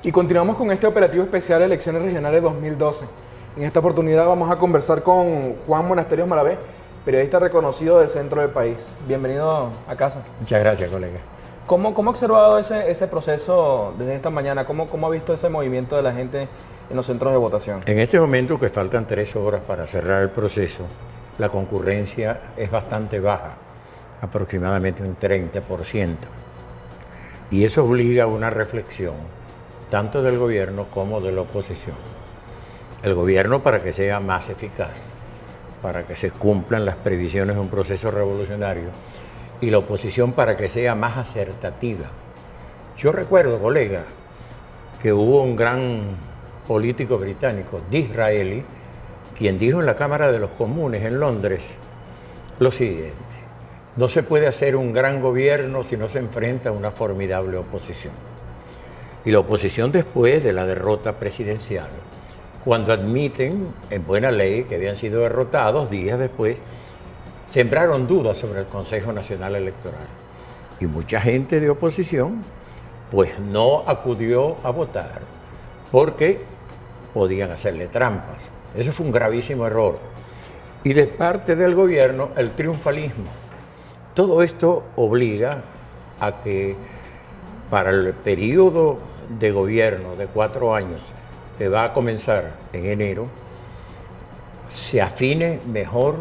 Y continuamos con este operativo especial Elecciones Regionales 2012. En esta oportunidad vamos a conversar con Juan Monasterios Malavé, periodista reconocido del centro del país. Bienvenido a casa. Muchas gracias, colega. ¿Cómo ha observado ese proceso desde esta mañana? ¿Cómo ha visto ese movimiento de la gente en los centros de votación? En este momento, que faltan 3 horas para cerrar el proceso, la concurrencia es bastante baja, aproximadamente un 30%. Y eso obliga a una reflexión, tanto del gobierno como de la oposición. El gobierno para que sea más eficaz, para que se cumplan las previsiones de un proceso revolucionario, y la oposición para que sea más acertativa. Yo recuerdo, colega, que hubo un gran político británico, Disraeli, quien dijo en la Cámara de los Comunes en Londres lo siguiente: no se puede hacer un gran gobierno si no se enfrenta a una formidable oposición. Y la oposición, después de la derrota presidencial, cuando admiten en buena ley que habían sido derrotados, días después sembraron dudas sobre el Consejo Nacional Electoral. Y mucha gente de oposición pues no acudió a votar porque podían hacerle trampas. Eso fue un gravísimo error. Y de parte del gobierno, el triunfalismo. Todo esto obliga a que para el periodo de gobierno de 4 años, que va a comenzar en enero, se afine mejor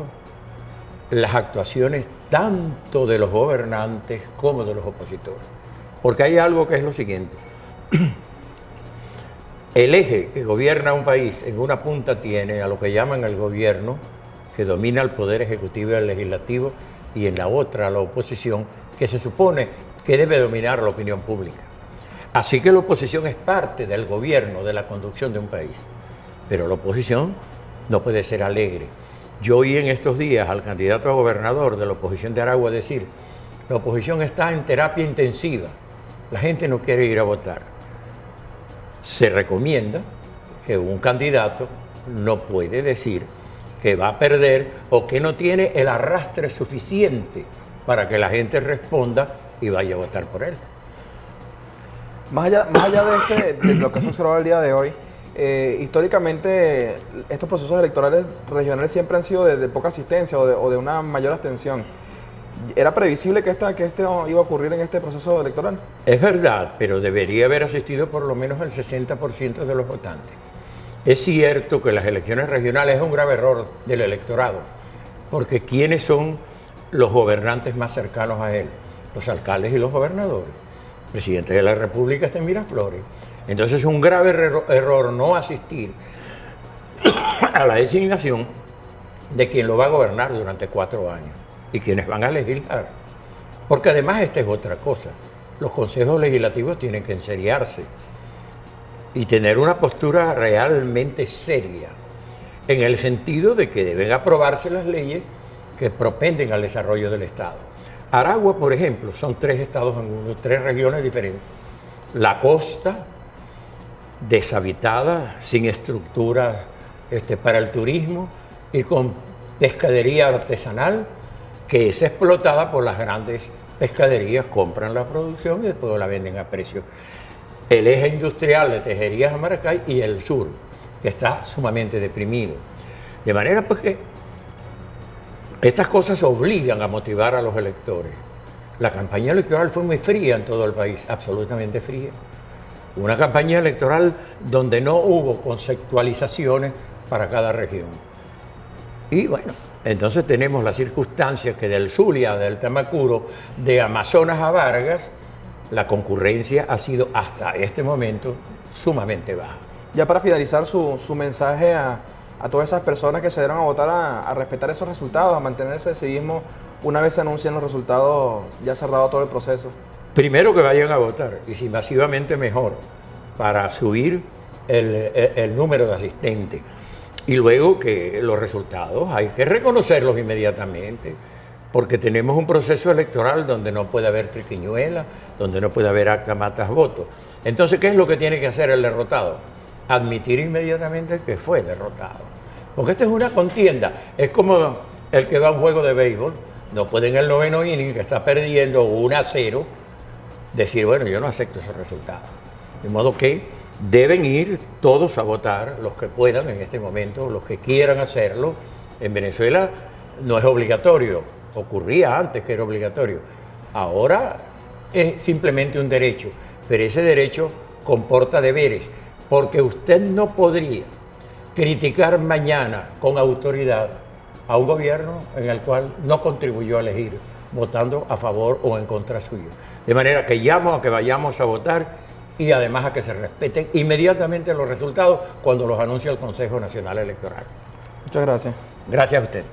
las actuaciones tanto de los gobernantes como de los opositores. Porque hay algo que es lo siguiente. El eje que gobierna un país en una punta tiene a lo que llaman el gobierno, que domina el poder ejecutivo y el legislativo, y en la otra a la oposición, que se supone que debe dominar la opinión pública. Así que la oposición es parte del gobierno, de la conducción de un país. Pero la oposición no puede ser alegre. Yo oí en estos días al candidato a gobernador de la oposición de Aragua decir: la oposición está en terapia intensiva, la gente no quiere ir a votar. Se recomienda que un candidato no puede decir que va a perder o que no tiene el arrastre suficiente para que la gente responda y vaya a votar por él. Más allá de lo que se observado el día de hoy, históricamente estos procesos electorales regionales siempre han sido de poca asistencia o de una mayor abstención. ¿Era previsible que esto iba a ocurrir en este proceso electoral? Es verdad, pero debería haber asistido por lo menos el 60% de los votantes. Es cierto que las elecciones regionales es un grave error del electorado, porque ¿quiénes son los gobernantes más cercanos a él? Los alcaldes y los gobernadores. El presidente de la República está en Miraflores. Entonces es un grave error no asistir a la designación de quien lo va a gobernar durante 4 años y quienes van a legislar. Porque además esta es otra cosa. Los consejos legislativos tienen que enseriarse y tener una postura realmente seria, en el sentido de que deben aprobarse las leyes que propenden al desarrollo del Estado. Aragua, por ejemplo, son 3 estados en mundo, 3 regiones diferentes. La costa, deshabitada, sin estructura para el turismo y con pescadería artesanal que es explotada por las grandes pescaderías, compran la producción y después la venden a precio. El eje industrial de Tejerías a Maracay y el sur, que está sumamente deprimido. De manera pues que estas cosas obligan a motivar a los electores. La campaña electoral fue muy fría en todo el país, absolutamente fría. Una campaña electoral donde no hubo conceptualizaciones para cada región. Y bueno, entonces tenemos las circunstancias que del Zulia, del Tamacuro, de Amazonas a Vargas, la concurrencia ha sido hasta este momento sumamente baja. Ya para finalizar su mensaje a todas esas personas que se dieron a votar a respetar esos resultados, a mantener ese decivismo una vez se anuncien los resultados, ya cerrado todo el proceso. Primero que vayan a votar, y si masivamente mejor, para subir el número de asistentes. Y luego que los resultados hay que reconocerlos inmediatamente, porque tenemos un proceso electoral donde no puede haber triquiñuela, donde no puede haber acta matas votos. Entonces, ¿qué es lo que tiene que hacer el derrotado? Admitir inmediatamente que fue derrotado. Porque esta es una contienda, es como el que va a un juego de béisbol, no puede en el 9º inning, que está perdiendo 1-0, decir, bueno, yo no acepto esos resultados. De modo que deben ir todos a votar, los que puedan en este momento, los que quieran hacerlo. En Venezuela no es obligatorio, ocurría antes que era obligatorio. Ahora es simplemente un derecho, pero ese derecho comporta deberes, porque usted no podría criticar mañana con autoridad a un gobierno en el cual no contribuyó a elegir, votando a favor o en contra suyo. De manera que llamo a que vayamos a votar y además a que se respeten inmediatamente los resultados cuando los anuncia el Consejo Nacional Electoral. Muchas gracias. Gracias a usted.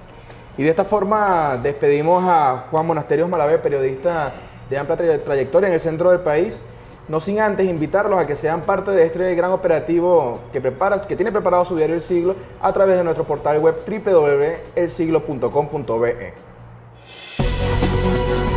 Y de esta forma despedimos a Juan Monasterios Malavé, periodista de amplia trayectoria en el centro del país, no sin antes invitarlos a que sean parte de este gran operativo que tiene preparado su diario El Siglo a través de nuestro portal web www.elsiglo.com.be.